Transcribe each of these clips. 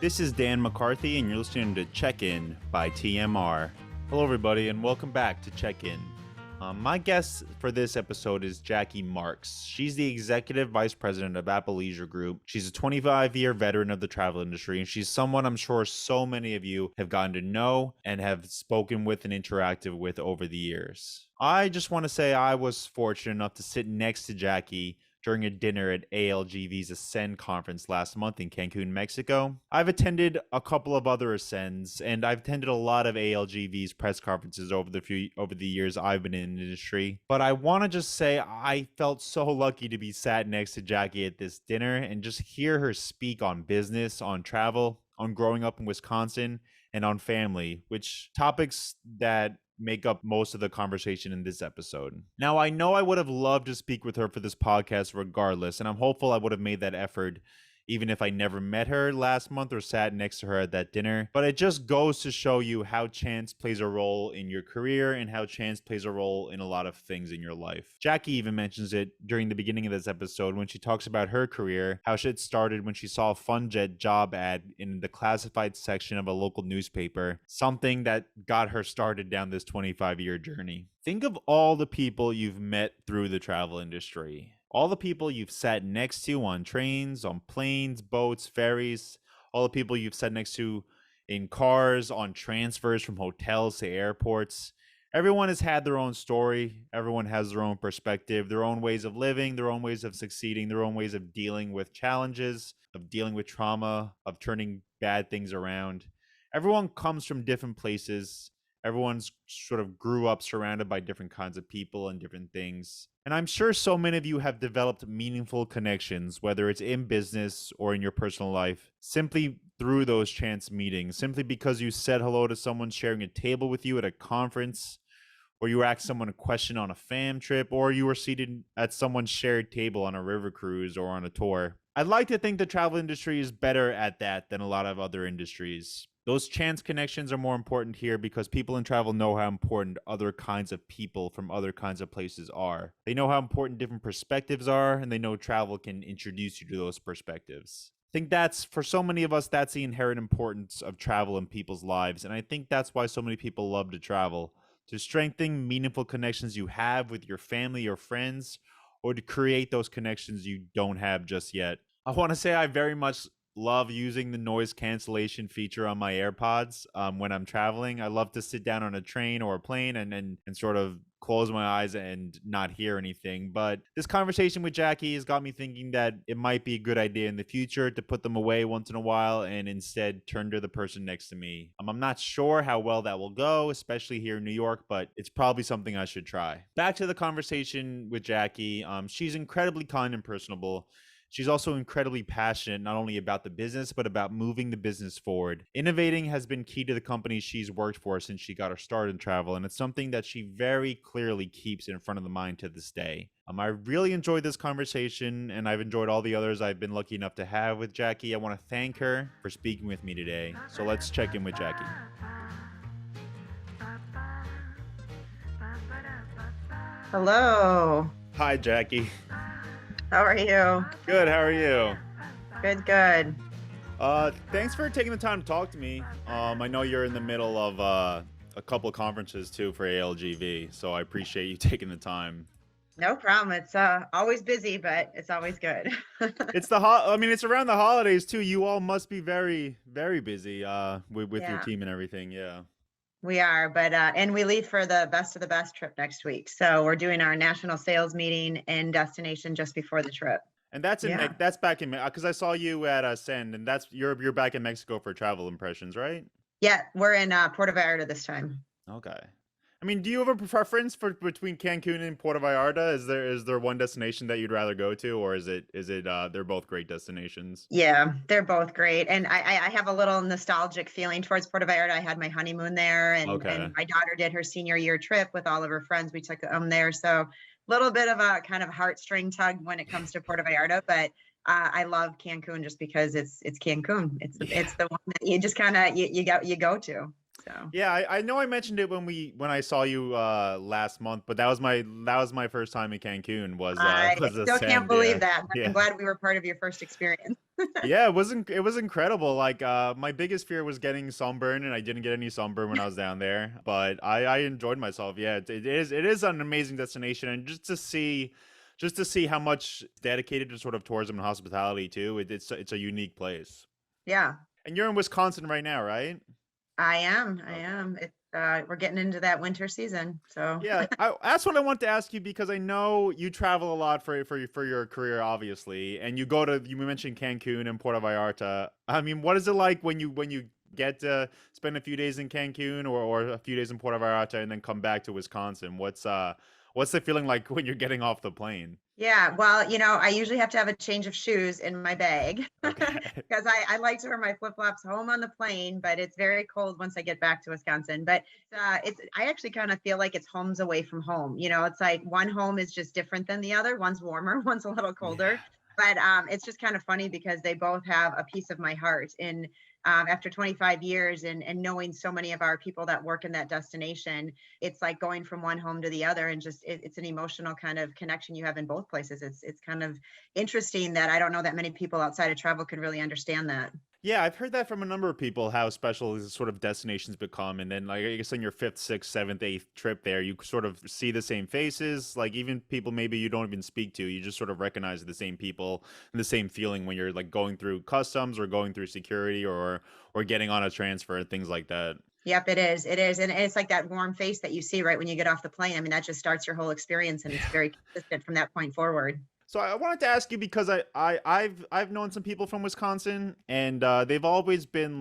This is Dan McCarthy, and you're listening to Check-In by TMR. Hello, everybody, and welcome back to Check-In. My guest for this episode is Jacki Marks. She's the Executive Vice President of Apple Leisure Group. She's a 25-year veteran of the travel industry, and she's someone I'm sure so many of you have gotten to know and have spoken with and interacted with over the years. I just want to say I was fortunate enough to sit next to Jacki during a dinner at ALGV's Ascend conference last month in Cancun, Mexico. I've attended a couple of other Ascends, and I've attended a lot of ALGV's press conferences over the years I've been in the industry. But I want to just say I felt so lucky to be sat next to Jacki at this dinner and just hear her speak on business, on travel, on growing up in Wisconsin, and on family, which topics that make up most of the conversation in this episode. Now, I know I would have loved to speak with her for this podcast regardless, and I'm hopeful I would have made that effort even if I never met her last month or sat next to her at that dinner. But it just goes to show you how chance plays a role in your career and how chance plays a role in a lot of things in your life. Jacki even mentions it during the beginning of this episode when she talks about her career, how shit started when she saw a FunJet job ad in the classified section of a local newspaper, something that got her started down this 25-year journey. Think of all the people you've met through the travel industry. All the people you've sat next to on trains, on planes, boats, ferries, all the people you've sat next to in cars, on transfers from hotels to airports. Everyone has had their own story. Everyone has their own perspective, their own ways of living, their own ways of succeeding, their own ways of dealing with challenges, of dealing with trauma, of turning bad things around. Everyone comes from different places. Everyone's sort of grew up surrounded by different kinds of people and different things. And I'm sure so many of you have developed meaningful connections, whether it's in business or in your personal life, simply through those chance meetings, simply because you said hello to someone sharing a table with you at a conference, or you asked someone a question on a fam trip, or you were seated at someone's shared table on a river cruise or on a tour. I'd like to think the travel industry is better at that than a lot of other industries. Those chance connections are more important here because people in travel know how important other kinds of people from other kinds of places are. They know how important different perspectives are, and they know travel can introduce you to those perspectives. I think that's, for so many of us, that's the inherent importance of travel in people's lives. And I think that's why so many people love to travel, to strengthen meaningful connections you have with your family or friends, or to create those connections you don't have just yet. I want to say I very much love using the noise cancellation feature on my AirPods when I'm traveling. I love to sit down on a train or a plane and sort of close my eyes and not hear anything. But this conversation with Jacki has got me thinking that it might be a good idea in the future to put them away once in a while and instead turn to the person next to me. I'm not sure how well that will go, especially here in New York, but it's probably something I should try. Back to the conversation with Jacki. She's incredibly kind and personable. She's also incredibly passionate, not only about the business, but about moving the business forward. Innovating has been key to the company she's worked for since she got her start in travel, and it's something that she very clearly keeps in front of the mind to this day. I really enjoyed this conversation, and I've enjoyed all the others I've been lucky enough to have with Jacki. I want to thank her for speaking with me today. So let's check in with Jacki. Hello. Hi, Jacki. How are you? Good. How are you? Good. Thanks for taking the time to talk to me. I know you're in the middle of a couple of conferences too for ALGV, so I appreciate you taking the time. No problem. It's always busy, but it's always good. It's it's around the holidays too. You all must be very, very busy with your team and everything. Yeah. We are, but and we leave for the Best of the Best trip next week. So we're doing our national sales meeting in destination just before the trip. And that's that's back in, because I saw you at Ascend, and that's you're back in Mexico for Travel Impressions, right? Yeah, we're in Puerto Vallarta this time. Okay. I mean, do you have a preference between Cancun and Puerto Vallarta? Is there one destination that you'd rather go to, or is it they're both great destinations? Yeah, they're both great, and I have a little nostalgic feeling towards Puerto Vallarta. I had my honeymoon there, and my daughter did her senior year trip with all of her friends. We took them there, so a little bit of a kind of heartstring tug when it comes to Puerto Vallarta, but I love Cancun just because it's Cancun. It's the one that you just kind of you go to. So. Yeah, I know I mentioned it when I saw you last month, but that was my first time in Cancun. I still can't believe that. I'm glad we were part of your first experience. Yeah, it was incredible. Like my biggest fear was getting sunburn, and I didn't get any sunburn when I was down there, but I enjoyed myself. Yeah, it is an amazing destination, and just to see how much dedicated to sort of tourism and hospitality too. It's a unique place. Yeah, And you're in Wisconsin right now, right? I am. I Okay. am. It's we're getting into that winter season, so Yeah, that's what I want to ask you because I know you travel a lot for your career, obviously, and you mentioned Cancun and Puerto Vallarta. I mean, what is it like when you get to spend a few days in Cancun or a few days in Puerto Vallarta and then come back to Wisconsin? What's the feeling like when you're getting off the plane? yeah, well, I usually have to have a change of shoes in my bag Okay. because I like to wear my flip-flops home on the plane, but it's very cold once I get back to Wisconsin. But it's I actually kind of feel like it's homes away from home. It's like one home is just different than the other. One's warmer, one's a little colder. Yeah. But it's just kind of funny because they both have a piece of my heart. And after 25 years and knowing so many of our people that work in that destination, it's like going from one home to the other, and just it's an emotional kind of connection you have in both places. It's kind of interesting that I don't know that many people outside of travel can really understand that. Yeah, I've heard that from a number of people how special these sort of destinations become, and then like I guess on your fifth, sixth, seventh, eighth trip there, you sort of see the same faces, like even people maybe you don't even speak to, you just sort of recognize the same people and the same feeling when you're like going through customs or going through security or getting on a transfer and things like that. Yep, it is. It is. And it's like that warm face that you see right when you get off the plane. I mean, that just starts your whole experience, and it's very consistent from that point forward. So I wanted to ask you because I've known some people from Wisconsin and they've always been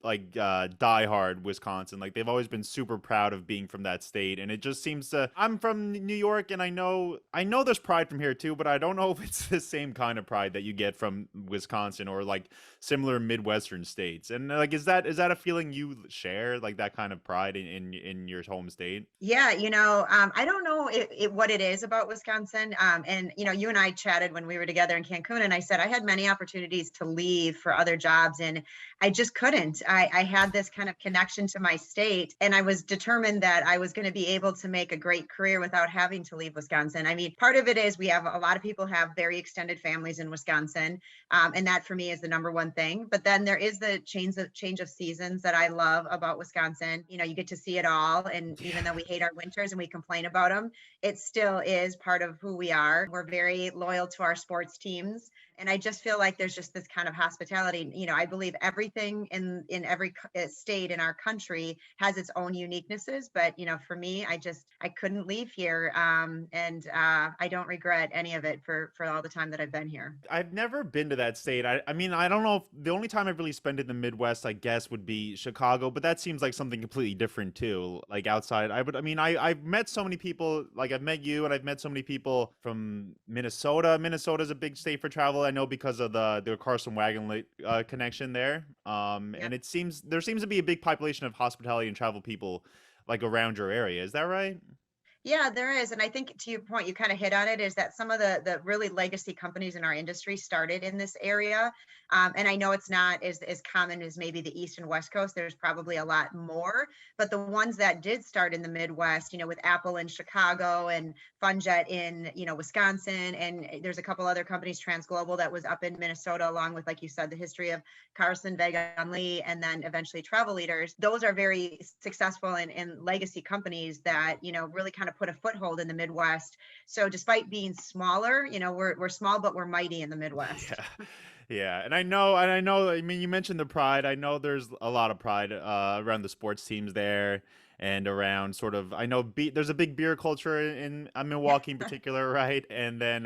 diehard Wisconsin. Like they've always been super proud of being from that state. And it just seems to I'm from New York and I know there's pride from here too, but I don't know if it's the same kind of pride that you get from Wisconsin or like similar Midwestern states. And like is that a feeling you share, like that kind of pride in your home state? Yeah, I don't know what it is about Wisconsin. And you and I chatted when we were together in Cancun, and I said I had many opportunities to leave for other jobs, and I just couldn't. I had this kind of connection to my state, and I was determined that I was going to be able to make a great career without having to leave Wisconsin. I mean, part of it is we have a lot of people have very extended families in Wisconsin, and that for me is the number one thing. But then there is the change of seasons that I love about Wisconsin. You get to see it all, and even though we hate our winters and we complain about them, it still is part of who we are. We're very loyal to our sports teams, and I just feel like there's just this kind of hospitality. I believe everything in every state in our country has its own uniquenesses, but for me, I couldn't leave here, and I don't regret any of it for all the time that I've been here. I've never been to that state. I mean, I don't know if the only time I've really spent in the Midwest, I guess, would be Chicago, but that seems like something completely different too. Like outside, I mean, I've met so many people, like I've met you and I've met so many people from Minnesota. Minnesota's a big state for travel. I know because of the Carson Wagon connection there. Yeah. And there seems to be a big population of hospitality and travel people like around your area. Is that right? Yeah, there is. And I think to your point, you kind of hit on it, is that some of the really legacy companies in our industry started in this area. And I know it's not as common as maybe the East and West Coast. There's probably a lot more, but the ones that did start in the Midwest, with Apple in Chicago and Funjet in, Wisconsin, and there's a couple other companies, Transglobal, that was up in Minnesota, along with, like you said, the history of Carson, Wagon Lee, and then eventually Travel Leaders. Those are very successful and legacy companies that, really kind of put a foothold in the Midwest. So despite being smaller, we're small, but we're mighty in the Midwest. Yeah. Yeah, and I know. I mean, you mentioned the pride. I know there's a lot of pride around the sports teams there, and around sort of. I know there's a big beer culture in Milwaukee in particular, right? And then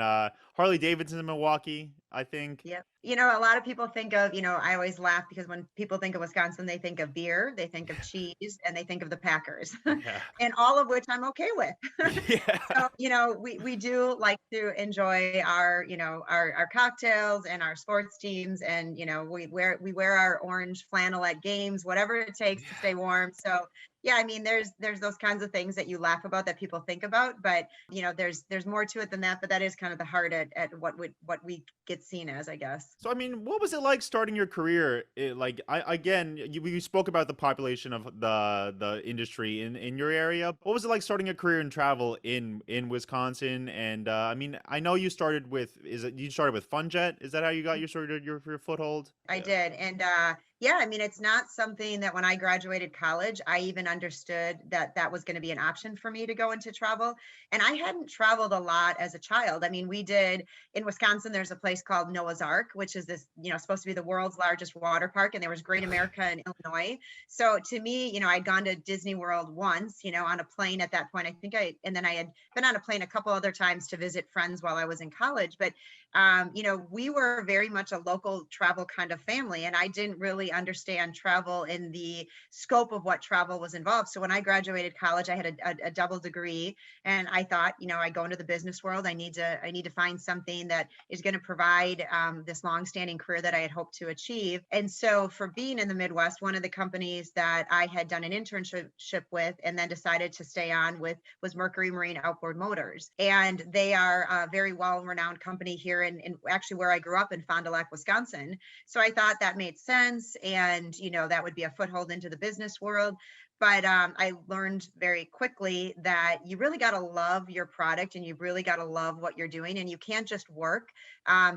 Harley Davidson in Milwaukee, I think. Yep. A lot of people think of, I always laugh because when people think of Wisconsin, they think of beer, they think of cheese, and they think of the Packers, Yeah, and all of which I'm okay with. yeah, So, we do like to enjoy our cocktails and our sports teams, and we wear our orange flannel at games, whatever it takes to stay warm. So Yeah, I mean, there's those kinds of things that you laugh about that people think about, but there's more to it than that. But that is kind of the heart at what we get seen as, I guess. So, I mean, what was it like starting your career? Like, again, you spoke about the population of the industry in your area. What was it like starting a career in travel in Wisconsin? And I mean, I know you started with you started with FunJet? Is that how you got your sort of your foothold? I Yeah. did. And yeah, I mean, it's not something that when I graduated college, I even understood that that was going to be an option for me to go into travel. And I hadn't traveled a lot as a child. I mean, we did in Wisconsin, there's a place called Noah's Ark, which is this, supposed to be the world's largest water park. And there was Great America in Illinois. So to me, I'd gone to Disney World once, on a plane at that point. And then I had been on a plane a couple other times to visit friends while I was in college. But we were very much a local travel kind of family, and I didn't really understand travel in the scope of what travel was involved. So when I graduated college, I had a double degree, and I thought, I go into the business world. I need to find something that is going to provide this longstanding career that I had hoped to achieve. And so for being in the Midwest, one of the companies that I had done an internship with and then decided to stay on with was Mercury Marine Outboard Motors, and they are a very well-renowned company here in actually where I grew up in Fond du Lac, Wisconsin. So I thought that made sense. And, that would be a foothold into the business world. But I learned very quickly that you really got to love your product and you really got to love what you're doing. And you can't just work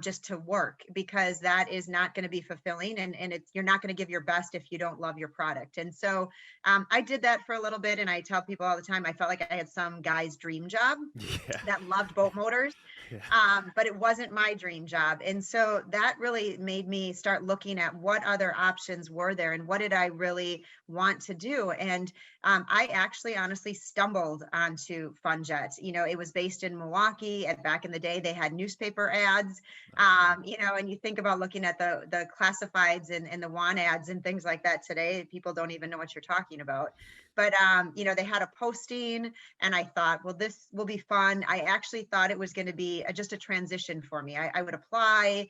just to work, because that is not going to be fulfilling. And you're not going to give your best if you don't love your product. And so I did that for a little bit. And I tell people all the time, I felt like I had some guy's dream job Yeah. that loved boat motors. Yeah. But it wasn't my dream job. And so that really made me start looking at what other options were there and what did I really want to do. And I actually honestly stumbled onto FunJet. It was based in Milwaukee. And back in the day, they had newspaper ads. And you think about looking at the classifieds and the want ads and things like that today, people don't even know what you're talking about. But they had a posting, and I thought, well, this will be fun. I actually thought it was going to be just a transition for me. I would apply.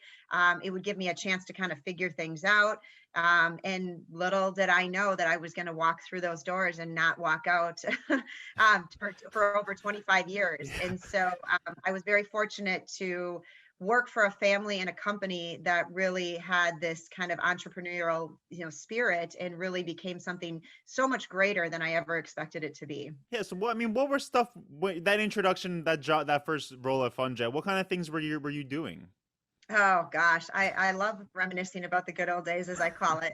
It would give me a chance to kind of figure things out. And little did I know that I was going to walk through those doors and not walk out for over 25 years. And so I was very fortunate to work for a family and a company that really had this kind of entrepreneurial, spirit, and really became something so much greater than I ever expected it to be. Yeah. So, I mean, what were stuff that introduction, that job, that first role at FunJet? What kind of things were you doing? Oh gosh, I love reminiscing about the good old days, as I call it.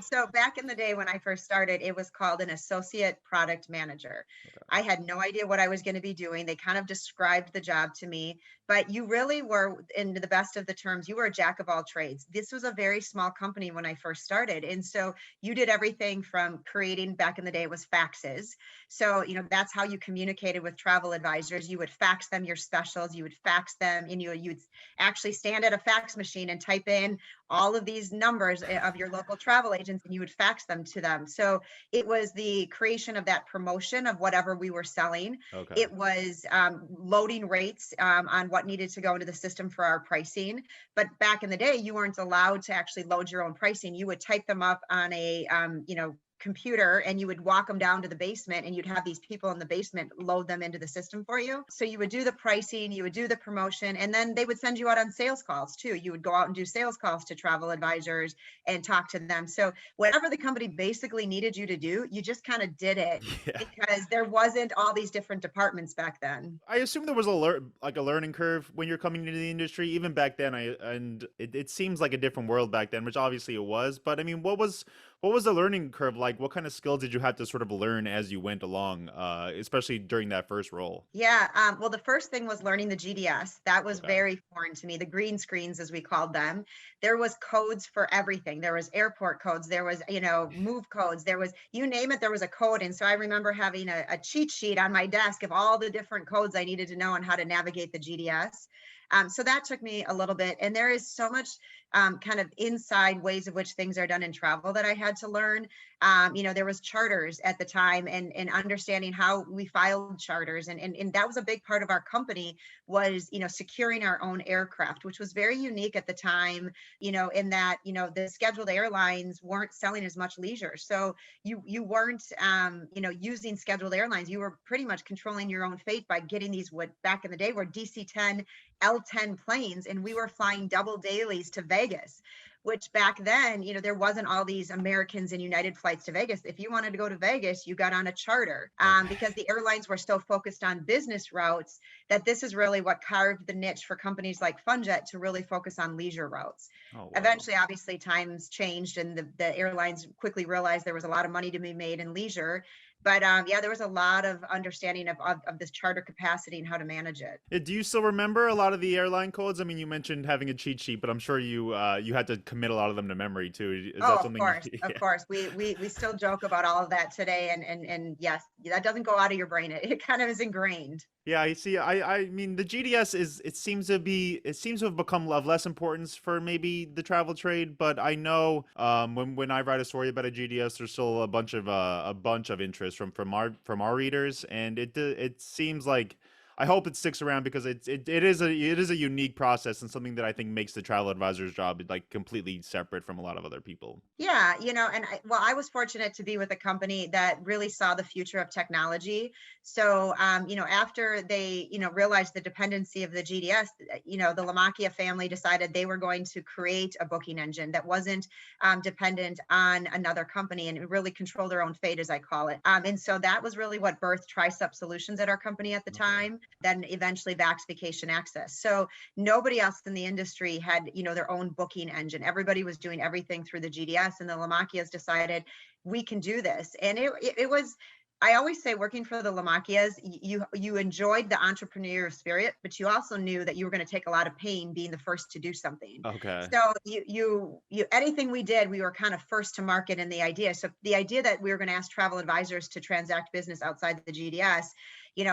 So back in the day when I first started, it was called an associate product manager. I had no idea what I was going to be doing. They kind of described the job to me, but you really were, in the best of the terms, you were a jack of all trades. This was a very small company when I first started. And so you did everything from creating, back in the day, it was faxes. So, that's how you communicated with travel advisors. You would fax them your specials, you would fax them, and you'd actually stand at a fax machine and type in all of these numbers of your local travel agents, and you would fax them to them. So it was the creation of that promotion of whatever we were selling. Okay. It was loading rates on what needed to go into the system for our pricing. But back in the day, you weren't allowed to actually load your own pricing. You would type them up on a computer, and you would walk them down to the basement, and you'd have these people in the basement load them into the system for you. So you would do the pricing, you would do the promotion, and then they would send you out on sales calls too. You would go out and do sales calls to travel advisors and talk to them. So whatever the company basically needed you to do, you just kind of did it, Yeah. because there wasn't all these different departments back then. I assume there was a learning curve when you're coming into the industry. Even back then, it seems like a different world back then, which obviously it was. But I mean, what was the learning curve like? What kind of skills did you have to sort of learn as you went along, especially during that first role? Yeah, well, the first thing was learning the GDS. That was Okay. very foreign to me. The green screens, as we called them. There was codes for everything. There was airport codes. There was, move codes. There was, you name it, there was a code. And so I remember having a cheat sheet on my desk of all the different codes I needed to know on how to navigate the GDS. So that took me a little bit. And there is so much kind of inside ways of which things are done in travel that I had to learn. There was charters at the time, and understanding how we filed charters, and that was a big part of our company, was securing our own aircraft, which was very unique at the time, in that the scheduled airlines weren't selling as much leisure. So you weren't using scheduled airlines. You were pretty much controlling your own fate by getting these, what back in the day were DC-10 L10 planes, and we were flying double dailies to Vegas, which back then, there wasn't all these Americans and United flights to Vegas. If you wanted to go to Vegas, you got on a charter, because the airlines were so focused on business routes, that this is really what carved the niche for companies like Funjet to really focus on leisure routes. Oh, wow. Eventually, obviously, times changed, and the airlines quickly realized there was a lot of money to be made in leisure. But yeah, there was a lot of understanding of this charter capacity and how to manage it. Do you still remember a lot of the airline codes? I mean, you mentioned having a cheat sheet, but I'm sure you had to commit a lot of them to memory too. Is Oh, that of something? course, of Yeah. course. We still joke about all of that today, and yes, that doesn't go out of your brain. It kind of is ingrained. Yeah, I see. I mean, the GDS it seems to have become of less importance for maybe the travel trade, but I know when I write a story about a GDS, there's still a bunch of interest from our readers, and it seems like I hope it sticks around because it is a unique process and something that I think makes the travel advisor's job like completely separate from a lot of other people. Yeah, and I was fortunate to be with a company that really saw the future of technology. So, after they, realized the dependency of the GDS, the LaMacchia family decided they were going to create a booking engine that wasn't dependent on another company and really control their own fate, as I call it. And so that was really what birthed Trisup Solutions at our company at the Okay. time. Then eventually Vax Vacation Access. So nobody else in the industry had, their own booking engine. Everybody was doing everything through the GDS, and the LaMacchias decided we can do this. And it was, I always say, working for the LaMacchias, you enjoyed the entrepreneurial spirit, but you also knew that you were going to take a lot of pain being the first to do something. Okay. So you anything we did, we were kind of first to market in the idea. So the idea that we were going to ask travel advisors to transact business outside the GDS,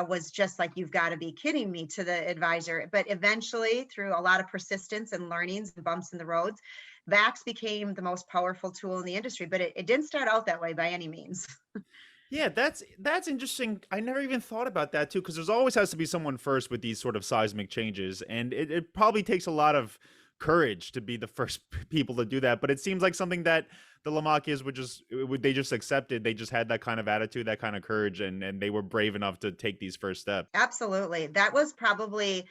was just like, you've got to be kidding me, to the advisor. But eventually, through a lot of persistence and learnings and bumps in the roads, Vax became the most powerful tool in the industry. But it didn't start out that way by any means. Yeah, that's interesting. I never even thought about that too, because there's always has to be someone first with these sort of seismic changes, and it probably takes a lot of courage to be the first people to do that. But it seems like something that the Lamakias they just accepted. They just had that kind of attitude, that kind of courage, and they were brave enough to take these first steps. Absolutely. That was probably,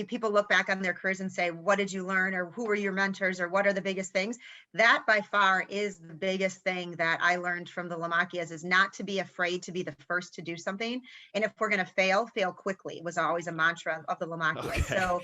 people look back on their careers and say, what did you learn? Or who were your mentors? Or what are the biggest things? That by far is the biggest thing that I learned from the Lamakias, is not to be afraid to be the first to do something. And if we're going to fail quickly, was always a mantra of the Lamakias. Okay. So,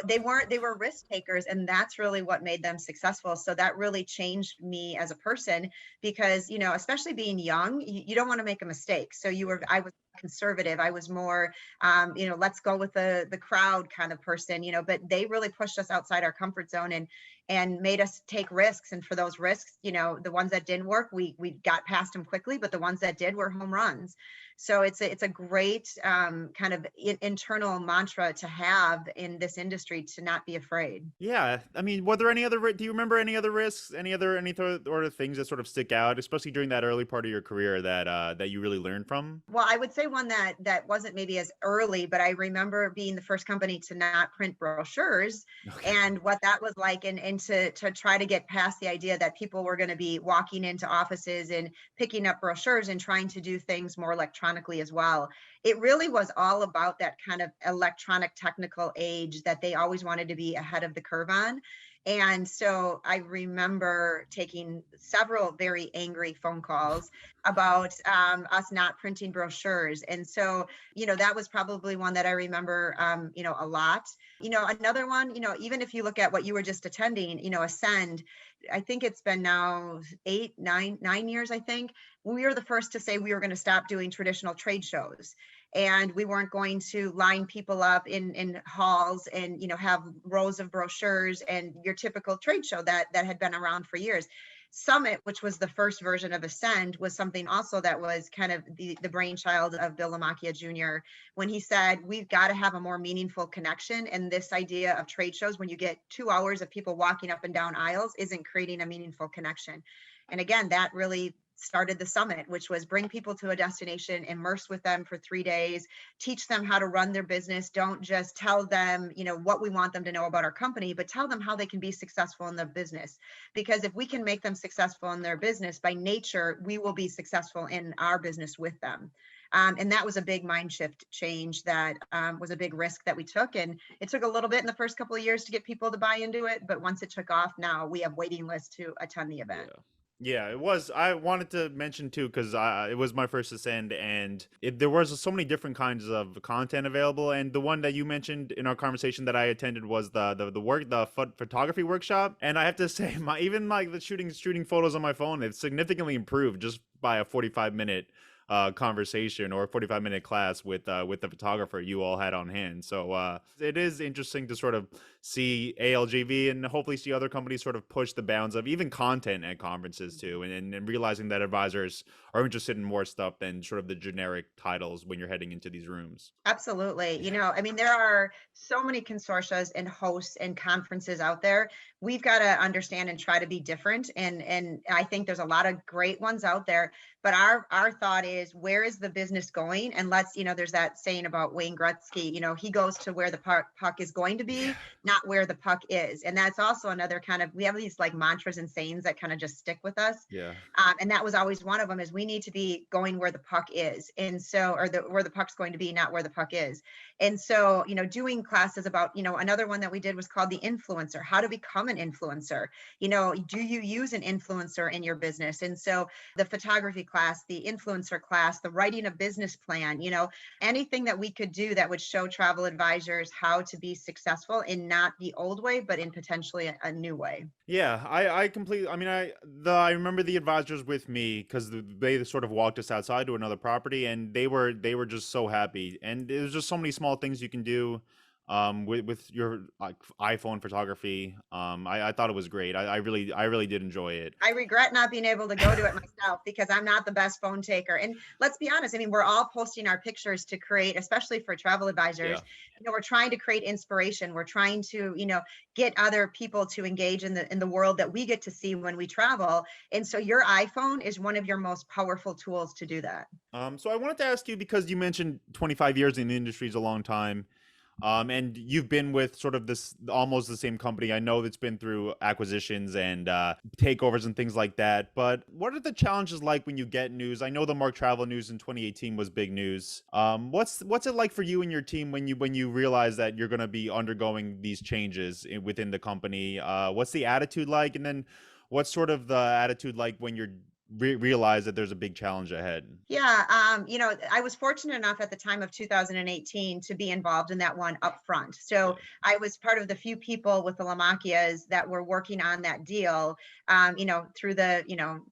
they were risk takers, and that's really what made them successful. So that really changed me as a person, because, especially being young, you don't want to make a mistake. So I was conservative. I was more, let's go with the crowd kind of person, but they really pushed us outside our comfort zone, and made us take risks. And for those risks, the ones that didn't work, we got past them quickly, but the ones that did were home runs. So it's a great kind of internal mantra to have in this industry, to not be afraid. Yeah, I mean, were there any other? Do you remember any other risks? Other things that sort of stick out, especially during that early part of your career that you really learned from? Well, I would say one that wasn't maybe as early, but I remember being the first company to not print brochures, Okay. and what that was like, and to try to get past the idea that people were going to be walking into offices and picking up brochures and trying to do things more electronically as well. It really was all about that kind of electronic technical age that they always wanted to be ahead of the curve on. And so I remember taking several very angry phone calls about us not printing brochures. And so, that was probably one that I remember, a lot. Another one, even if you look at what you were just attending, Ascend, I think it's been now 8, 9 years, I think. We were the first to say we were going to stop doing traditional trade shows. And we weren't going to line people up in halls and, have rows of brochures and your typical trade show that had been around for years. Summit, which was the first version of Ascend, was something also that was kind of the brainchild of Bill LaMacchia Jr., when he said, we've got to have a more meaningful connection. And this idea of trade shows, when you get 2 hours of people walking up and down aisles, isn't creating a meaningful connection. And again, that really started the summit, which was bring people to a destination, immerse with them for 3 days, teach them how to run their business. Don't just tell them, what we want them to know about our company, but tell them how they can be successful in their business. Because if we can make them successful in their business, by nature, we will be successful in our business with them. And that was a big mind shift change that was a big risk that we took. And it took a little bit in the first couple of years to get people to buy into it. But once it took off, now we have waiting lists to attend the event. Yeah. Yeah, it was. I wanted to mention too because it was my first ascend, and there was so many different kinds of content available. And the one that you mentioned in our conversation that I attended was the photography workshop. And I have to say, even like the shooting photos on my phone, it's significantly improved just by a 45-minute conversation or a 45-minute class with the photographer you all had on hand. So it is interesting to sort of see ALGV and hopefully see other companies sort of push the bounds of even content at conferences too, and realizing that advisors are interested in more stuff than sort of the generic titles when you're heading into these rooms. Absolutely. I mean, there are so many consortia and hosts and conferences out there. We've got to understand and try to be different. And I think there's a lot of great ones out there. But our thought is, where is the business going? And there's that saying about Wayne Gretzky, he goes to where the puck is going to be, not where the puck is. And that's also another kind of, we have these like mantras and sayings that kind of just stick with us. Yeah. And that was always one of them, is we need to be going where the puck is. And so, where the puck's going to be, not where the puck is. And so, doing classes about, another one that we did was called the influencer, how to become an influencer. Do you use an influencer in your business? And so the photography class, the influencer class, the writing a business plan, anything that we could do that would show travel advisors how to be successful in not the old way, but in potentially a new way. Yeah, I completely. I mean, I remember the advisors with me because they sort of walked us outside to another property, and they were just so happy. And there's just so many small things you can do, with your like iPhone photography. I thought it was great. I really did enjoy it. I regret not being able to go to it myself because I'm not the best phone taker. And let's be honest, I mean, we're all posting our pictures to create, especially for travel advisors, Yeah. we're trying to create inspiration. We're trying to, get other people to engage in the world that we get to see when we travel. And so your iPhone is one of your most powerful tools to do that. So I wanted to ask you because you mentioned 25 years in the industry is a long time. And you've been with sort of this almost the same company. I know it's been through acquisitions and takeovers and things like that. But what are the challenges like when you get news? I know the Mark Travel news in 2018 was big news. What's it like for you and your team when you realize that you're going to be undergoing these changes within the company? What's the attitude like? And then what's sort of the attitude like when you're realize that there's a big challenge ahead? Yeah, I was fortunate enough at the time of 2018 to be involved in that one up front. So Yeah. I was part of the few people with the LaMacchias that were working on that deal, through the,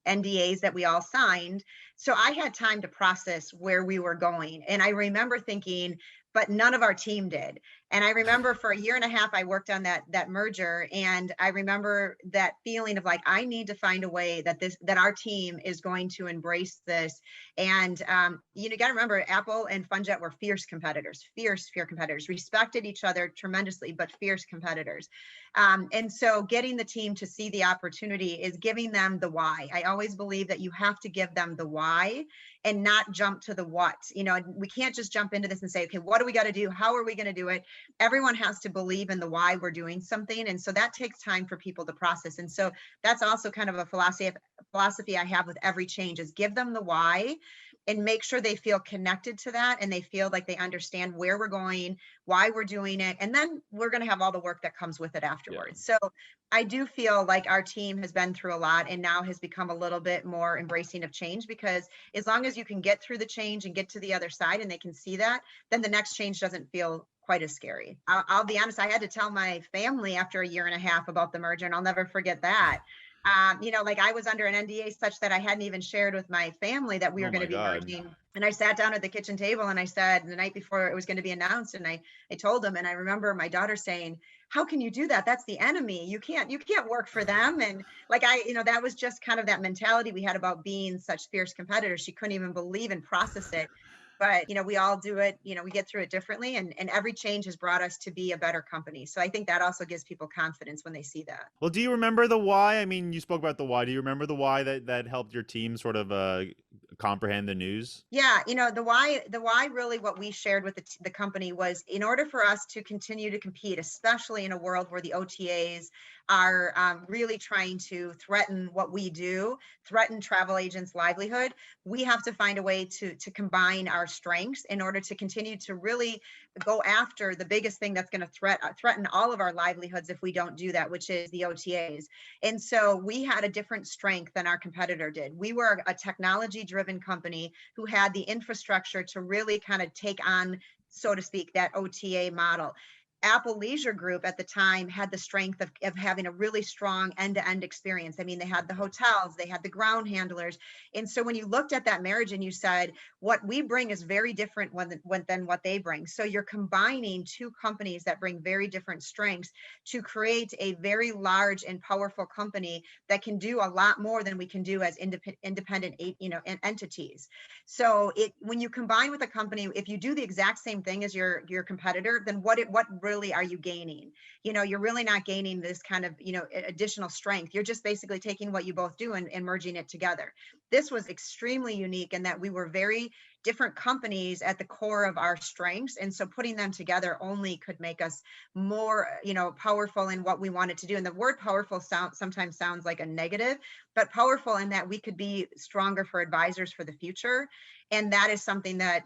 NDAs that we all signed. So I had time to process where we were going. And I remember thinking, but none of our team did. And I remember for a year and a half, I worked on that merger. And I remember that feeling of like, I need to find a way that our team is going to embrace this. And you got to remember, Apple and Funjet were fierce competitors, fierce competitors, respected each other tremendously, but fierce competitors. And so getting the team to see the opportunity is giving them the why. I always believe that you have to give them the why and not jump to the what. We can't just jump into this and say, okay, what do we got to do? How are we going to do it? Everyone has to believe in the why we're doing something. And so that takes time for people to process. And so that's also kind of a philosophy I have with every change, is give them the why and make sure they feel connected to that and they feel like they understand where we're going, why we're doing it. And then we're going to have all the work that comes with it afterwards. So I do feel like our team has been through a lot and now has become a little bit more embracing of change, because as long as you can get through the change and get to the other side and they can see that, then the next change doesn't feel quite as scary. I'll be honest, I had to tell my family after a year and a half about the merger, and I'll never forget that. Like I was under an NDA such that I hadn't even shared with my family that we were Oh going my to be God. merging. And I sat down at the kitchen table and I said, the night before it was going to be announced, and I told them, and I remember my daughter saying, how can you do that? That's the enemy. You can't work for them. And like, that was just kind of that mentality we had about being such fierce competitors. She couldn't even believe and process it. but we all do it, we get through it differently, and every change has brought us to be a better company. So I think that also gives people confidence when they see that. Well, do you remember the why? I mean, you spoke about the why. Do you remember the why that helped your team sort of comprehend the news? Yeah, the why really what we shared with the company was, in order for us to continue to compete, especially in a world where the OTAs are really trying to threaten what we do, threaten travel agents' livelihood, we have to find a way to combine our strengths in order to continue to really go after the biggest thing that's going to threaten all of our livelihoods if we don't do that, which is the OTAs. And so we had a different strength than our competitor did. We were a technology driven company who had the infrastructure to really kind of take on, so to speak, that OTA model. Apple Leisure Group at the time had the strength of having a really strong end-to-end experience. I mean, they had the hotels, they had the ground handlers. And so when you looked at that marriage and you said, what we bring is very different than what they bring. So you're combining two companies that bring very different strengths to create a very large and powerful company that can do a lot more than we can do as independent entities. So when you combine with a company, if you do the exact same thing as your competitor, then what really are you gaining? You're really not gaining this kind of additional strength. You're just basically taking what you both do and merging it together. This was extremely unique in that we were very different companies at the core of our strengths, and so putting them together only could make us more powerful in what we wanted to do. And the word powerful sometimes sounds like a negative, but powerful in that we could be stronger for advisors for the future. And that is something that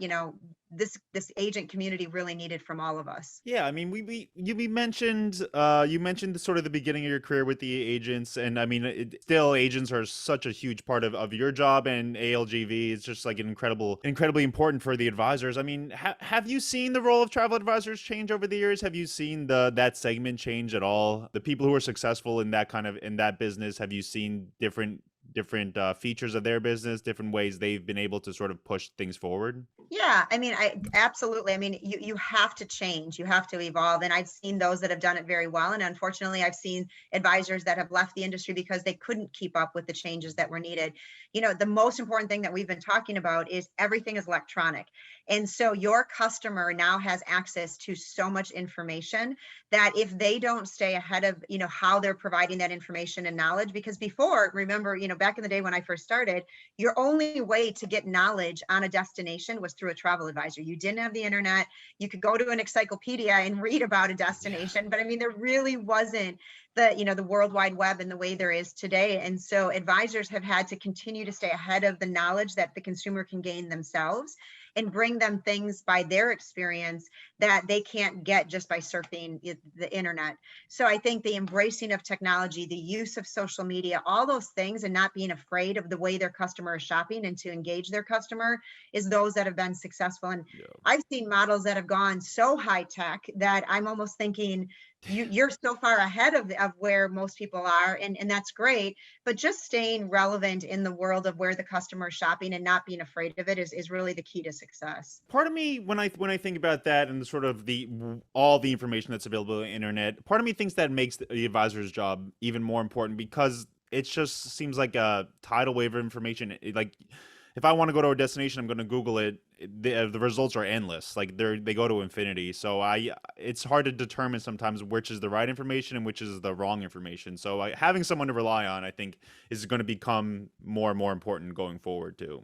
this agent community really needed from all of us. Yeah, I mean, we mentioned you mentioned the sort of the beginning of your career with the agents, and I mean, still agents are such a huge part of your job, and ALGV is just like an incredibly important for the advisors. I mean, have you seen the role of travel advisors change over the years? Have you seen that segment change at all? The people who are successful in that business, have you seen different features of their business, different ways they've been able to sort of push things forward? Yeah, I mean, I absolutely. I mean, you have to change, you have to evolve, and I've seen those that have done it very well, and unfortunately, I've seen advisors that have left the industry because they couldn't keep up with the changes that were needed. The most important thing that we've been talking about is everything is electronic, and so your customer now has access to so much information that if they don't stay ahead of how they're providing that information and knowledge, because before, remember, back in the day when I first started, your only way to get knowledge on a destination was through a travel advisor. You didn't have the internet. You could go to an encyclopedia and read about a destination, but I mean, there really wasn't the World Wide Web in the way there is today. And so advisors have had to continue to stay ahead of the knowledge that the consumer can gain themselves and bring them things by their experience that they can't get just by surfing the internet. So I think the embracing of technology, the use of social media, all those things, and not being afraid of the way their customer is shopping and to engage their customer is those that have been successful. And Yeah. I've seen models that have gone so high tech that I'm almost thinking you're so far ahead of where most people are, and that's great, but just staying relevant in the world of where the customer is shopping and not being afraid of it is really the key to success. Part of me, when I think about that and the sort of the all the information that's available on the internet, part of me thinks that makes the advisor's job even more important, because it just seems like a tidal wave of information. Like, if I want to go to a destination, I'm going to Google it. The results are endless. Like, they go to infinity. So it's hard to determine sometimes which is the right information and which is the wrong information. So having someone to rely on, I think, is going to become more and more important going forward too.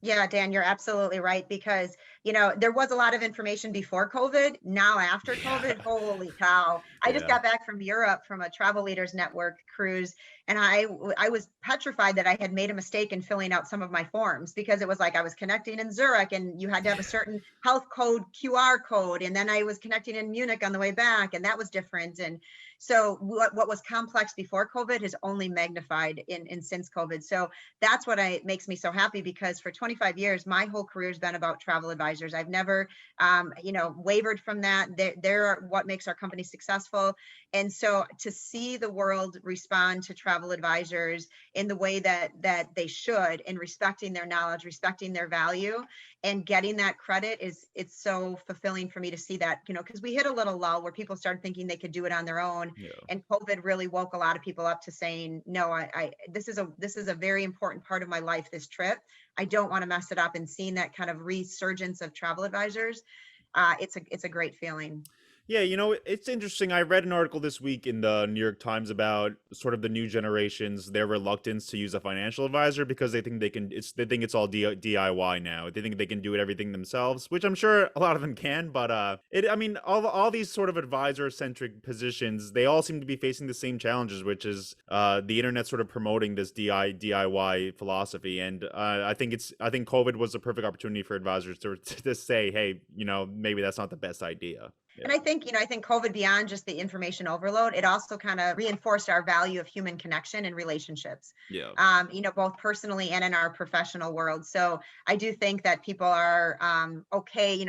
Yeah, Dan, you're absolutely right, because, there was a lot of information before COVID. Now, after Yeah. COVID, holy cow. I just Yeah. got back from Europe from a Travel Leaders Network cruise, and I was petrified that I had made a mistake in filling out some of my forms, because it was like I was connecting in Zurich and you had to have a certain health code, QR code, and then I was connecting in Munich on the way back, and that was different. And so what was complex before COVID has only magnified in since COVID. So that's what makes me so happy, because for 25 years, my whole career has been about travel advisors. I've never, wavered from that. They're what makes our company successful. And so to see the world respond to travel advisors in the way that they should, in respecting their knowledge, respecting their value, and getting that credit, it's so fulfilling for me to see that, because we hit a little lull where people started thinking they could do it on their own. Yeah. And COVID really woke a lot of people up to saying, no, this is a very important part of my life, this trip. I don't want to mess it up. And seeing that kind of resurgence of travel advisors, it's a great feeling. Yeah, it's interesting. I read an article this week in the New York Times about sort of the new generations, their reluctance to use a financial advisor because they think it's all DIY now. They think they can do it everything themselves, which I'm sure a lot of them can, but I mean, all these sort of advisor-centric positions, they all seem to be facing the same challenges, which is the internet sort of promoting this DIY philosophy. And I think COVID was the perfect opportunity for advisors to say, hey, maybe that's not the best idea. Yeah. And I think COVID, beyond just the information overload, it also kind of reinforced our value of human connection and relationships, Yeah. both personally and in our professional world. So I do think that people are okay.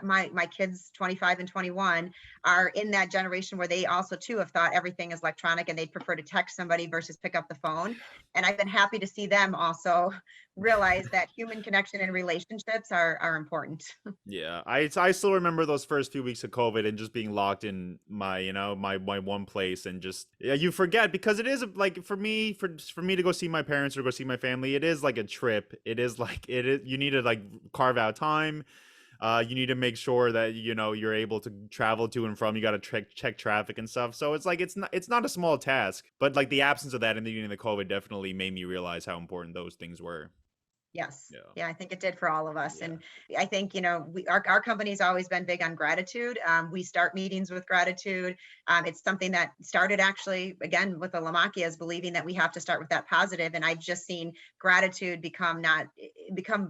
My kids, 25 and 21, are in that generation where they also too have thought everything is electronic and they'd prefer to text somebody versus pick up the phone. And I've been happy to see them also realize that human connection and relationships are important. Yeah, I still remember those first few weeks of COVID and just being locked in my my one place, and just, yeah, you forget, because it is like, for me, for me to go see my parents or go see my family, it is like a trip. It is like, you need to like carve out time. You need to make sure that you're able to travel to and from. You got to check traffic and stuff. So it's like, it's not a small task, but like the absence of that in the beginning of the COVID definitely made me realize how important those things were. Yes. Yeah. Yeah, I think it did for all of us. Yeah. And I think, our company's always been big on gratitude. We start meetings with gratitude. It's something that started actually, again, with the LaMacchias, believing that we have to start with that positive. And I've just seen gratitude become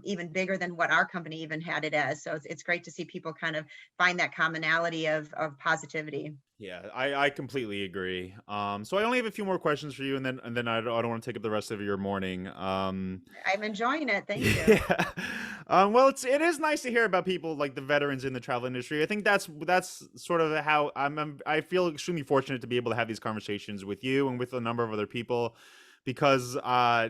even bigger than what our company even had it as. So it's great to see people kind of find that commonality of positivity. Yeah, I completely agree. So I only have a few more questions for you, and then I don't want to take up the rest of your morning. I'm enjoying it. Thank you. Yeah. Well, it is nice to hear about people like the veterans in the travel industry. I think that's sort of how I feel extremely fortunate to be able to have these conversations with you and with a number of other people, because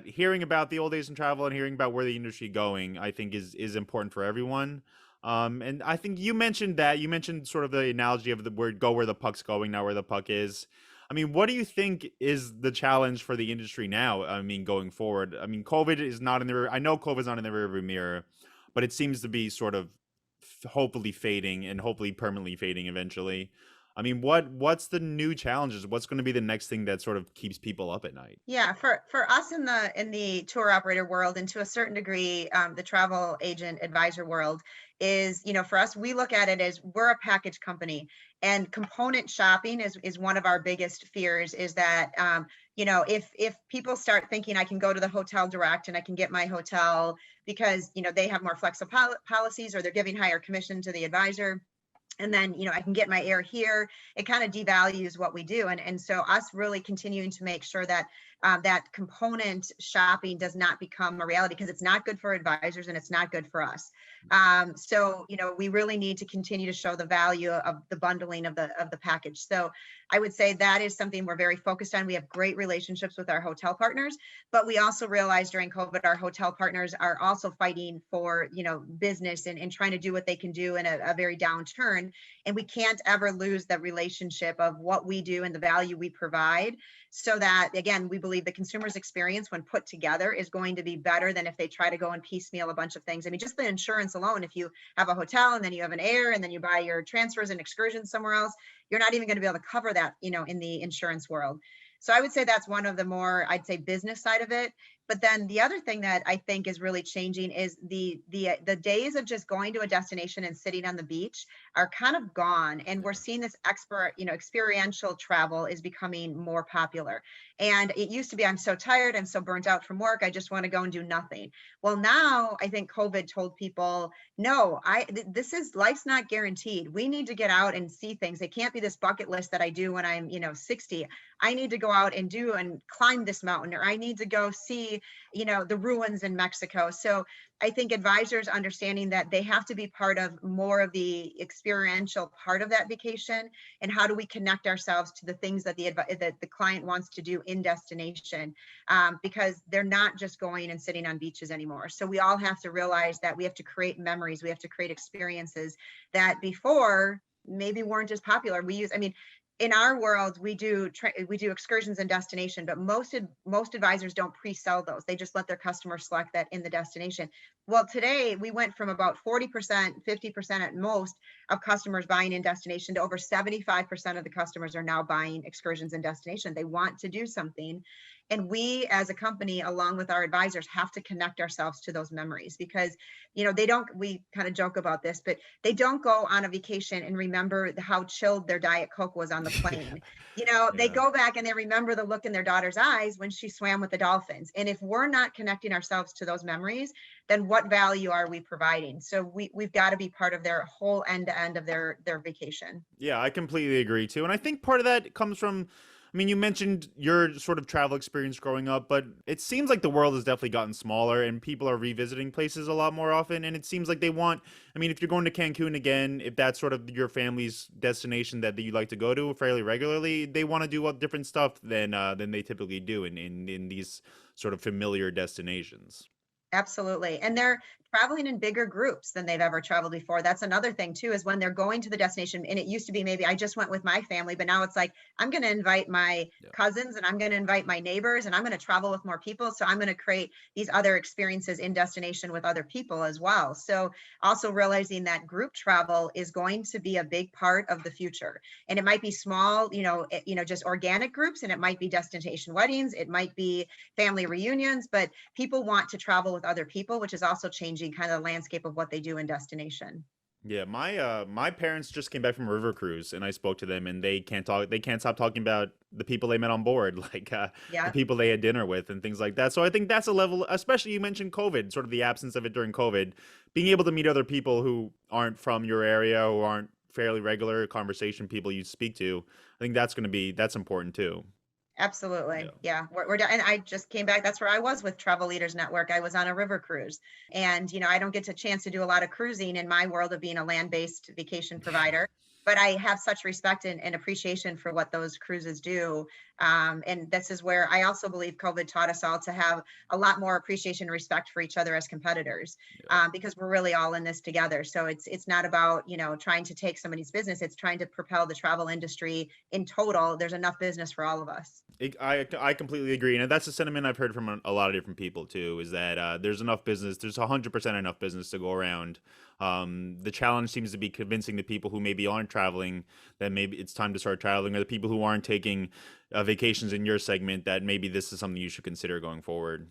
hearing about the old days in travel and hearing about where the industry going, I think is important for everyone. And I think you mentioned sort of the analogy of the word go where the puck's going, not where the puck is. I mean, what do you think is the challenge for the industry now? I mean, going forward. I mean, COVID is not in the. I know COVID's not in the rearview mirror, but it seems to be sort of hopefully fading, and hopefully permanently fading eventually. I mean, what's the new challenges? What's going to be the next thing that sort of keeps people up at night? Yeah, for us in the tour operator world, and to a certain degree, the travel agent advisor world, is, for us, we look at it as we're a package company, and component shopping is one of our biggest fears. Is that if people start thinking I can go to the hotel direct and I can get my hotel because they have more flexible policies, or they're giving higher commission to the advisor, and then I can get my air here, it kind of devalues what we do. And so us really continuing to make sure that that component shopping does not become a reality, because it's not good for advisors and it's not good for us. So we really need to continue to show the value of the bundling of the package. So I would say that is something we're very focused on. We have great relationships with our hotel partners, but we also realized during COVID, our hotel partners are also fighting for business, and trying to do what they can do in a very downturn. And we can't ever lose the relationship of what we do and the value we provide, so that, again, we believe the consumer's experience when put together is going to be better than if they try to go and piecemeal a bunch of things. I mean, just the insurance alone, if you have a hotel and then you have an air and then you buy your transfers and excursions somewhere else, you're not even going to be able to cover that in the insurance world. So I would say that's one of the more, I'd say, business side of it. But then the other thing that I think is really changing is the days of just going to a destination and sitting on the beach are kind of gone. And we're seeing this experiential travel is becoming more popular. And it used to be, I'm so tired, I'm so burnt out from work, I just want to go and do nothing. Well, now I think COVID told people, no, this is, life's not guaranteed. We need to get out and see things. It can't be this bucket list that I do when I'm 60. I need to go out and do and climb this mountain, or I need to go see the ruins in Mexico. So I think advisors understanding that they have to be part of more of the experiential part of that vacation, and how do we connect ourselves to the things that the client wants to do in destination, because they're not just going and sitting on beaches anymore. So we all have to realize that we have to create memories, we have to create experiences that before maybe weren't as popular. in our world, we do excursions and destination, but most advisors don't pre-sell those. They just let their customers select that in the destination. Well, today we went from about 40%, 50% at most of customers buying in destination to over 75% of the customers are now buying excursions and destination. They want to do something. And we as a company, along with our advisors, have to connect ourselves to those memories because, they don't, we kind of joke about this, but they don't go on a vacation and remember how chilled their Diet Coke was on the Yeah. plane. They Yeah. go back and they remember the look in their daughter's eyes when she swam with the dolphins. And if we're not connecting ourselves to those memories, then what value are we providing? So we've got to be part of their whole end to end of their vacation. Yeah, I completely agree too. And I think part of that comes from, I mean, you mentioned your sort of travel experience growing up, but it seems like the world has definitely gotten smaller and people are revisiting places a lot more often. And it seems like they want, I mean, if you're going to Cancun again, if that's sort of your family's destination that you like to go to fairly regularly, they want to do different stuff than they typically do in these sort of familiar destinations. Absolutely. And they're traveling in bigger groups than they've ever traveled before. That's another thing too, is when they're going to the destination. And it used to be maybe I just went with my family, but now it's like I'm going to invite my Yeah. cousins and I'm going to invite my neighbors and I'm going to travel with more people. So I'm going to create these other experiences in destination with other people as well. So also realizing that group travel is going to be a big part of the future. And it might be small, just organic groups, and it might be destination weddings, it might be family reunions, but people want to travel with other people, which is also changing kind of the landscape of what they do in destination. Yeah, my parents just came back from a river cruise and I spoke to them and they can't stop talking about the people they met on board, like the Yeah. people they had dinner with and things like that. So I think that's a level, especially you mentioned COVID, sort of the absence of it during COVID, being able to meet other people who aren't from your area, who aren't fairly regular conversation people you speak to. I think that's important too. Absolutely. Yeah. Yeah. We're done. And I just came back. That's where I was with Travel Leaders Network. I was on a river cruise. And, I don't get a chance to do a lot of cruising in my world of being a land based vacation provider. But I have such respect and appreciation for what those cruises do. And this is where I also believe COVID taught us all to have a lot more appreciation and respect for each other as competitors, Yeah. because we're really all in this together. So it's not about, trying to take somebody's business. It's trying to propel the travel industry in total. There's enough business for all of us. I completely agree, and that's a sentiment I've heard from a lot of different people too. Is that there's enough business, there's 100% enough business to go around. The challenge seems to be convincing the people who maybe aren't traveling that maybe it's time to start traveling, or the people who aren't taking vacations in your segment that maybe this is something you should consider going forward.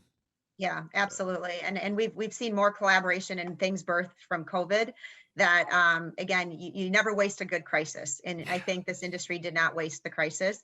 Yeah, Yeah. absolutely. And we've seen more collaboration and things birthed from COVID that again, you never waste a good crisis. And I think this industry did not waste the crisis.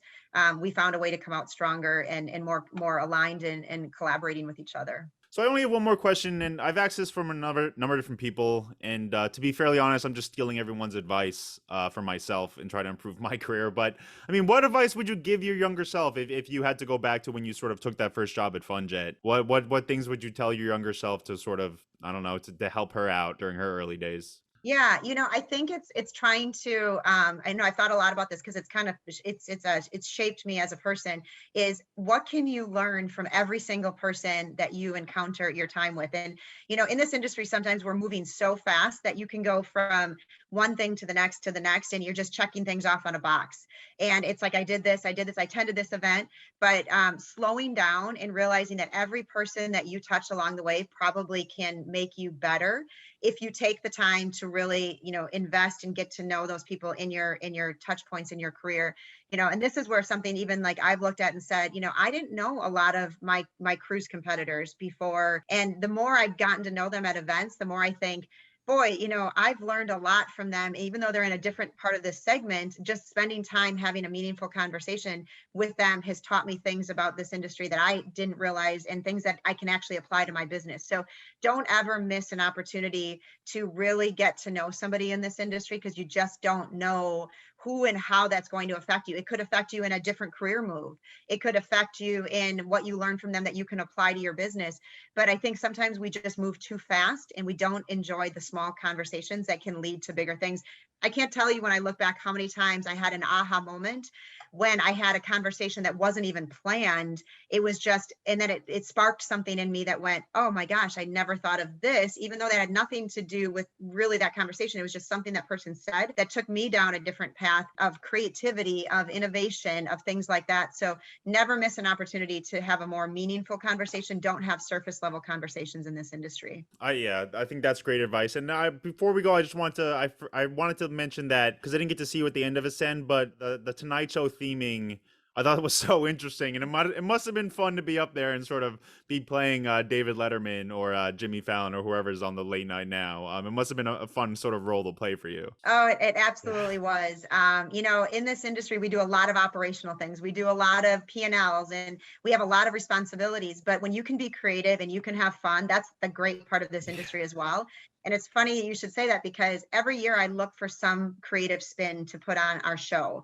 We found a way to come out stronger and more aligned and collaborating with each other. So I only have one more question, and I've asked this from another number of different people. And to be fairly honest, I'm just stealing everyone's advice for myself and try to improve my career. But I mean, what advice would you give your younger self if you had to go back to when you sort of took that first job at FunJet? What things would you tell your younger self to sort of, I don't know, to help her out during her early days? Yeah, I think it's trying to I know I've thought a lot about this because it's kind of it's shaped me as a person, is what can you learn from every single person that you encounter your time with. And in this industry sometimes we're moving so fast that you can go from one thing to the next and you're just checking things off on a box. And it's like I did this, I attended this event, but slowing down and realizing that every person that you touch along the way probably can make you better if you take the time to really invest and get to know those people in your touch points in your career. And this is where something even like I've looked at and said, I didn't know a lot of my cruise competitors before, and the more I've gotten to know them at events, the more I think, boy, I've learned a lot from them, even though they're in a different part of this segment. Just spending time having a meaningful conversation with them has taught me things about this industry that I didn't realize, and things that I can actually apply to my business. So don't ever miss an opportunity to really get to know somebody in this industry, because you just don't know who and how that's going to affect you. It could affect you in a different career move. It could affect you in what you learn from them that you can apply to your business. But I think sometimes we just move too fast and we don't enjoy the small small conversations that can lead to bigger things. I can't tell you when I look back how many times I had an aha moment when I had a conversation that wasn't even planned. It was just, and then it sparked something in me that went, oh my gosh, I never thought of this, even though that had nothing to do with really that conversation. It was just something that person said that took me down a different path of creativity, of innovation, of things like that. So never miss an opportunity to have a more meaningful conversation. Don't have surface level conversations in this industry. Yeah, I think that's great advice. And before we go, I just want to I wanted to mention that because I didn't get to see you at the end of Ascend, but the Tonight Show theming, I thought it was so interesting, and it must have been fun to be up there and sort of be playing David Letterman or Jimmy Fallon or whoever's on the late night now. It must have been a fun sort of role to play for you. Oh, it absolutely was. In this industry, we do a lot of operational things. We do a lot of P&Ls, and we have a lot of responsibilities. But when you can be creative and you can have fun, that's the great part of this industry as well. And it's funny you should say that, because every year I look for some creative spin to put on our show.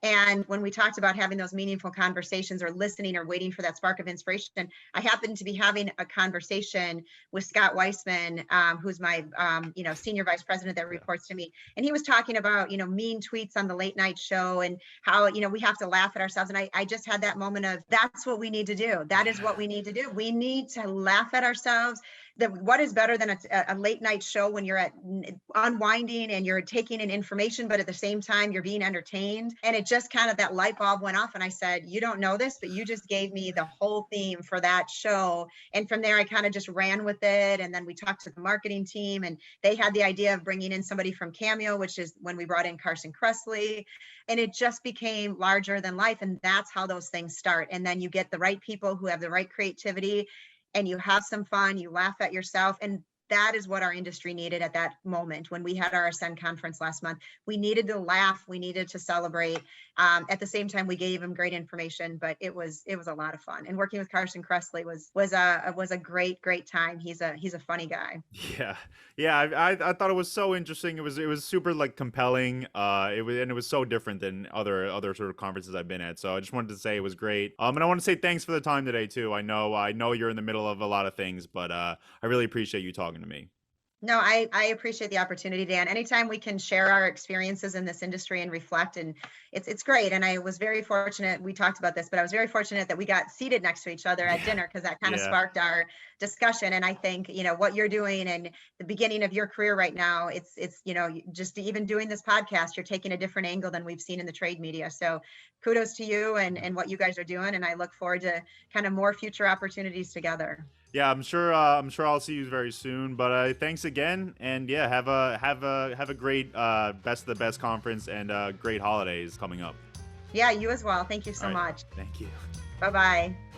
And when we talked about having those meaningful conversations or listening or waiting for that spark of inspiration, I happened to be having a conversation with Scott Weissman, who's my, senior vice president that reports to me. And he was talking about, mean tweets on the late night show and how, we have to laugh at ourselves. And I just had that moment of, that's what we need to do. That is what we need to do. We need to laugh at ourselves. What is better than a late night show when you're at unwinding and you're taking in information, but at the same time you're being entertained? And it just kind of, that light bulb went off, and I said, you don't know this, but you just gave me the whole theme for that show. And from there, I kind of just ran with it. And then we talked to the marketing team, and they had the idea of bringing in somebody from Cameo, which is when we brought in Carson Kressley. And it just became larger than life. And that's how those things start. And then you get the right people who have the right creativity, and you have some fun, you laugh at yourself. And that is what our industry needed at that moment. When we had our Ascend conference last month, we needed to laugh, we needed to celebrate. At the same time, we gave him great information, but it was a lot of fun. And working with Carson Kressley was a great time. He's a funny guy. Yeah. I thought it was so interesting. It was super like compelling. It was so different than other sort of conferences I've been at. So I just wanted to say it was great. And I want to say thanks for the time today too. I know you're in the middle of a lot of things, but I really appreciate you talking to me. No, I appreciate the opportunity, Dan. Anytime we can share our experiences in this industry and reflect, and it's great. And I was very fortunate, we talked about this, but I was very fortunate that we got seated next to each other at dinner, because that kind of sparked our discussion. And I think, what you're doing and the beginning of your career right now, it's just even doing this podcast, you're taking a different angle than we've seen in the trade media. So kudos to you and what you guys are doing. And I look forward to kind of more future opportunities together. Yeah, I'm sure I'll see you very soon. But thanks again, and yeah, have a great best of the best conference and great holidays coming up. Yeah, you as well. Thank you so much. Thank you. Bye-bye.